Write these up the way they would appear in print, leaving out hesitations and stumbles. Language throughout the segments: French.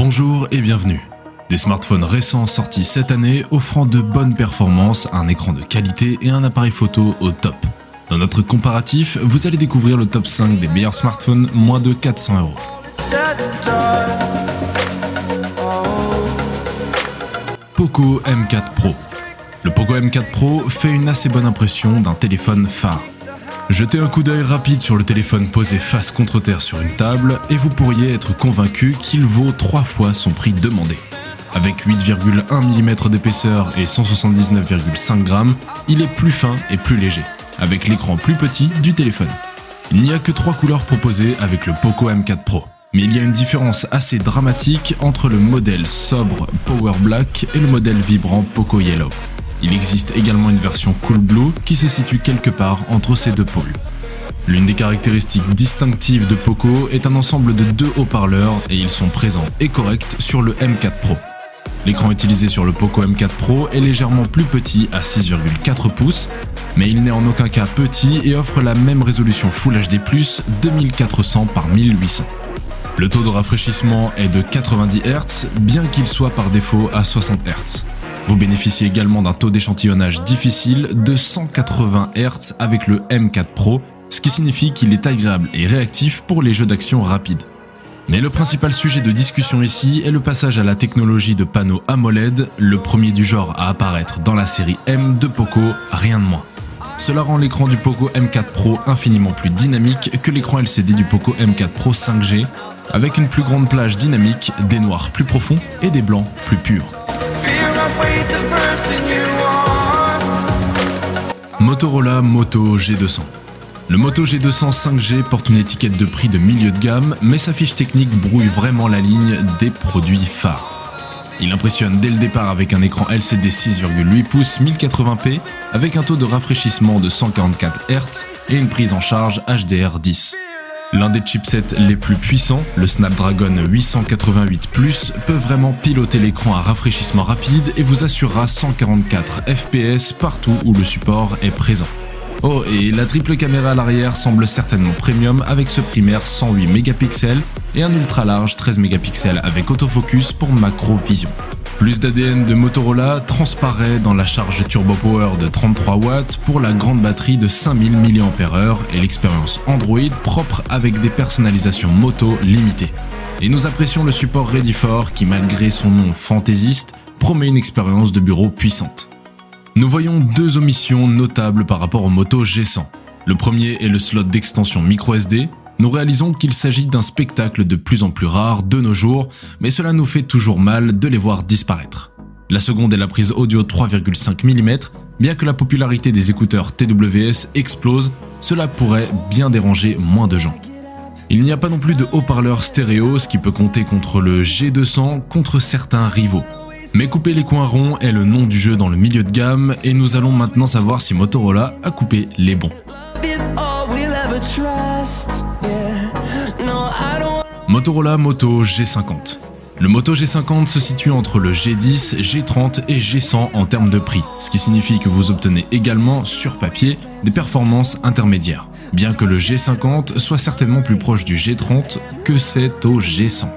Bonjour et bienvenue. Des smartphones récents sortis cette année offrant de bonnes performances, un écran de qualité et un appareil photo au top. Dans notre comparatif, vous allez découvrir le top 5 des meilleurs smartphones moins de 400 €. Poco M4 Pro. Le Poco M4 Pro fait une assez bonne impression d'un téléphone phare. Jetez un coup d'œil rapide sur le téléphone posé face contre terre sur une table et vous pourriez être convaincu qu'il vaut 3 fois son prix demandé. Avec 8,1 mm d'épaisseur et 179,5 g, il est plus fin et plus léger, avec l'écran plus petit du téléphone. Il n'y a que 3 couleurs proposées avec le Poco M4 Pro, mais il y a une différence assez dramatique entre le modèle sobre Power Black et le modèle vibrant Poco Yellow. Il existe également une version Cool Blue qui se situe quelque part entre ces deux pôles. L'une des caractéristiques distinctives de Poco est un ensemble de 2 haut-parleurs et ils sont présents et corrects sur le M4 Pro. L'écran utilisé sur le Poco M4 Pro est légèrement plus petit à 6,4 pouces, mais il n'est en aucun cas petit et offre la même résolution Full HD+, 2400 par 1800. Le taux de rafraîchissement est de 90 Hz, bien qu'il soit par défaut à 60 Hz. Vous bénéficiez également d'un taux d'échantillonnage difficile de 180 Hz avec le M4 Pro, ce qui signifie qu'il est agréable et réactif pour les jeux d'action rapides. Mais le principal sujet de discussion ici est le passage à la technologie de panneau AMOLED, le premier du genre à apparaître dans la série M de Poco, rien de moins. Cela rend l'écran du Poco M4 Pro infiniment plus dynamique que l'écran LCD du Poco M4 Pro 5G, avec une plus grande plage dynamique, des noirs plus profonds et des blancs plus purs. Motorola Moto G200. Le Moto G200 5G porte une étiquette de prix de milieu de gamme, mais sa fiche technique brouille vraiment la ligne des produits phares. Il impressionne dès le départ avec un écran LCD 6,8 pouces 1080p, avec un taux de rafraîchissement de 144 Hz et une prise en charge HDR10. L'un des chipsets les plus puissants, le Snapdragon 888+, peut vraiment piloter l'écran à rafraîchissement rapide et vous assurera 144 fps partout où le support est présent. Oh, et la triple caméra à l'arrière semble certainement premium avec ce primaire 108 mégapixels et un ultra large 13 mégapixels avec autofocus pour macro vision. Plus d'ADN de Motorola transparaît dans la charge Turbo Power de 33 watts pour la grande batterie de 5000 mAh et l'expérience Android propre avec des personnalisations moto limitées. Et nous apprécions le support Ready For qui, malgré son nom fantaisiste, promet une expérience de bureau puissante. Nous voyons 2 omissions notables par rapport au Moto G100. Le premier est le slot d'extension microSD. Nous réalisons qu'il s'agit d'un spectacle de plus en plus rare de nos jours, mais cela nous fait toujours mal de les voir disparaître. La seconde est la prise audio 3,5 mm. Bien que la popularité des écouteurs TWS explose, cela pourrait bien déranger moins de gens. Il n'y a pas non plus de haut-parleur stéréo, ce qui peut compter contre le G200 contre certains rivaux. Mais couper les coins ronds est le nom du jeu dans le milieu de gamme et nous allons maintenant savoir si Motorola a coupé les bons. Motorola Moto G50. Le Moto G50 se situe entre le G10, G30 et G100 en termes de prix, ce qui signifie que vous obtenez également, sur papier, des performances intermédiaires, bien que le G50 soit certainement plus proche du G30 que c'est au G100.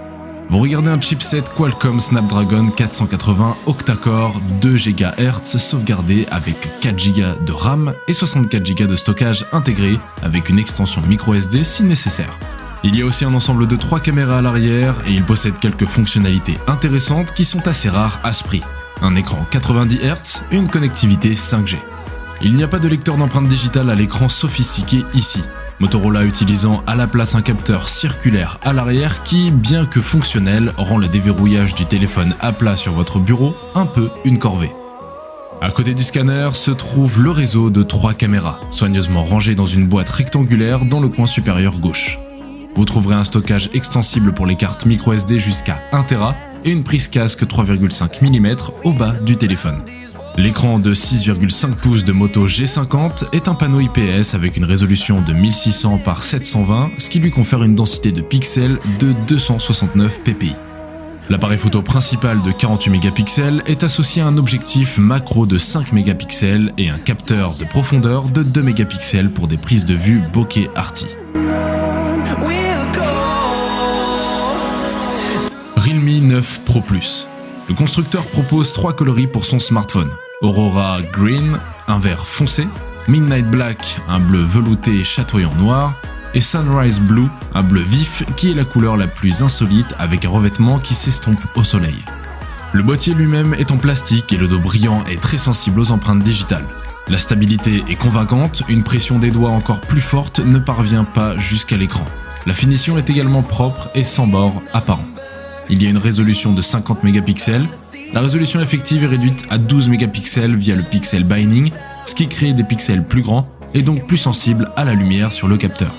Vous regardez un chipset Qualcomm Snapdragon 480 octa-core 2 GHz sauvegardé avec 4 Go de RAM et 64 Go de stockage intégré avec une extension microSD si nécessaire. Il y a aussi un ensemble de 3 caméras à l'arrière et il possède quelques fonctionnalités intéressantes qui sont assez rares à ce prix. Un écran 90 Hz et une connectivité 5G. Il n'y a pas de lecteur d'empreintes digitales à l'écran sophistiqué ici. Motorola utilisant à la place un capteur circulaire à l'arrière qui, bien que fonctionnel, rend le déverrouillage du téléphone à plat sur votre bureau un peu une corvée. À côté du scanner se trouve le réseau de 3 caméras, soigneusement rangées dans une boîte rectangulaire dans le coin supérieur gauche. Vous trouverez un stockage extensible pour les cartes microSD jusqu'à 1 Tera et une prise casque 3,5 mm au bas du téléphone. L'écran de 6,5 pouces de Moto G50 est un panneau IPS avec une résolution de 1600 par 720, ce qui lui confère une densité de pixels de 269 ppi. L'appareil photo principal de 48 mégapixels est associé à un objectif macro de 5 mégapixels et un capteur de profondeur de 2 mégapixels pour des prises de vue bokeh arty. Realme 9 Pro Plus. Le constructeur propose 3 coloris pour son smartphone. Aurora Green, un vert foncé, Midnight Black, un bleu velouté chatoyant noir, et Sunrise Blue, un bleu vif qui est la couleur la plus insolite avec un revêtement qui s'estompe au soleil. Le boîtier lui-même est en plastique et le dos brillant est très sensible aux empreintes digitales. La stabilité est convaincante, une pression des doigts encore plus forte ne parvient pas jusqu'à l'écran. La finition est également propre et sans bord apparent. Il y a une résolution de 50 mégapixels. La résolution effective est réduite à 12 mégapixels via le pixel binding, ce qui crée des pixels plus grands et donc plus sensibles à la lumière sur le capteur.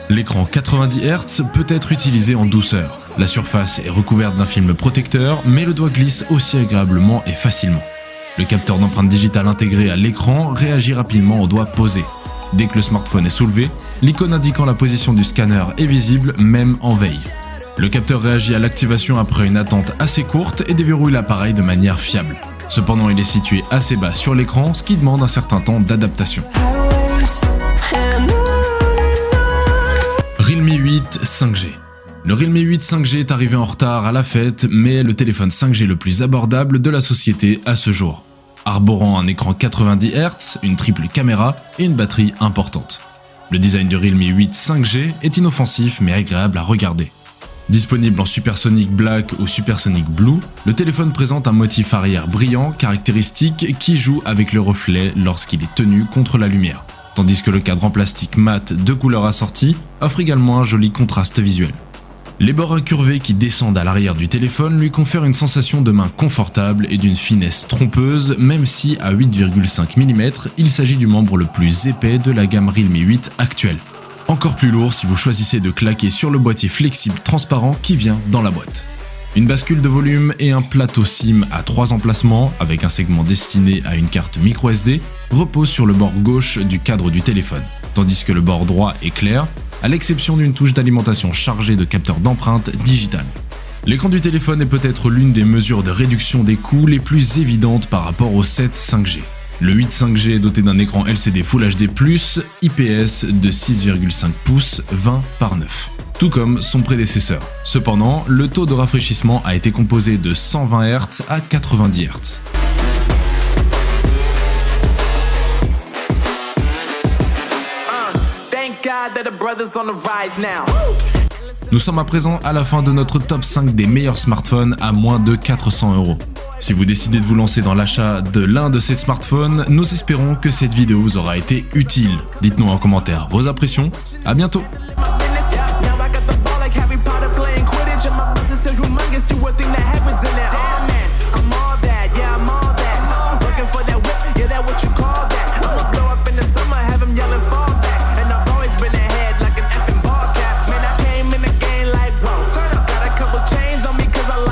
L'écran 90 Hz peut être utilisé en douceur. La surface est recouverte d'un film protecteur, mais le doigt glisse aussi agréablement et facilement. Le capteur d'empreinte digitale intégré à l'écran réagit rapidement au doigt posé. Dès que le smartphone est soulevé, l'icône indiquant la position du scanner est visible même en veille. Le capteur réagit à l'activation après une attente assez courte et déverrouille l'appareil de manière fiable. Cependant, il est situé assez bas sur l'écran, ce qui demande un certain temps d'adaptation. Realme 8 5G. Le Realme 8 5G est arrivé en retard à la fête, mais est le téléphone 5G le plus abordable de la société à ce jour. Arborant un écran 90 Hz, une triple caméra et une batterie importante. Le design du Realme 8 5G est inoffensif mais agréable à regarder. Disponible en Supersonic Black ou Supersonic Blue, le téléphone présente un motif arrière brillant, caractéristique, qui joue avec le reflet lorsqu'il est tenu contre la lumière, tandis que le cadre en plastique mat de couleurs assorties offre également un joli contraste visuel. Les bords incurvés qui descendent à l'arrière du téléphone lui confèrent une sensation de main confortable et d'une finesse trompeuse, même si à 8,5 mm, il s'agit du membre le plus épais de la gamme Realme 8 actuelle. Encore plus lourd si vous choisissez de claquer sur le boîtier flexible transparent qui vient dans la boîte. Une bascule de volume et un plateau SIM à 3 emplacements avec un segment destiné à une carte microSD reposent sur le bord gauche du cadre du téléphone, tandis que le bord droit est clair, à l'exception d'une touche d'alimentation chargée de capteurs d'empreintes digitales. L'écran du téléphone est peut-être l'une des mesures de réduction des coûts les plus évidentes par rapport au 7 5G. Le 8 5G est doté d'un écran LCD Full HD+, IPS de 6,5 pouces 20 par 9, tout comme son prédécesseur. Cependant, le taux de rafraîchissement a été composé de 120 Hz à 90 Hz. Nous sommes à présent à la fin de notre top 5 des meilleurs smartphones à moins de 400 €. Si vous décidez de vous lancer dans l'achat de l'un de ces smartphones, nous espérons que cette vidéo vous aura été utile. Dites-nous en commentaire vos impressions. À bientôt.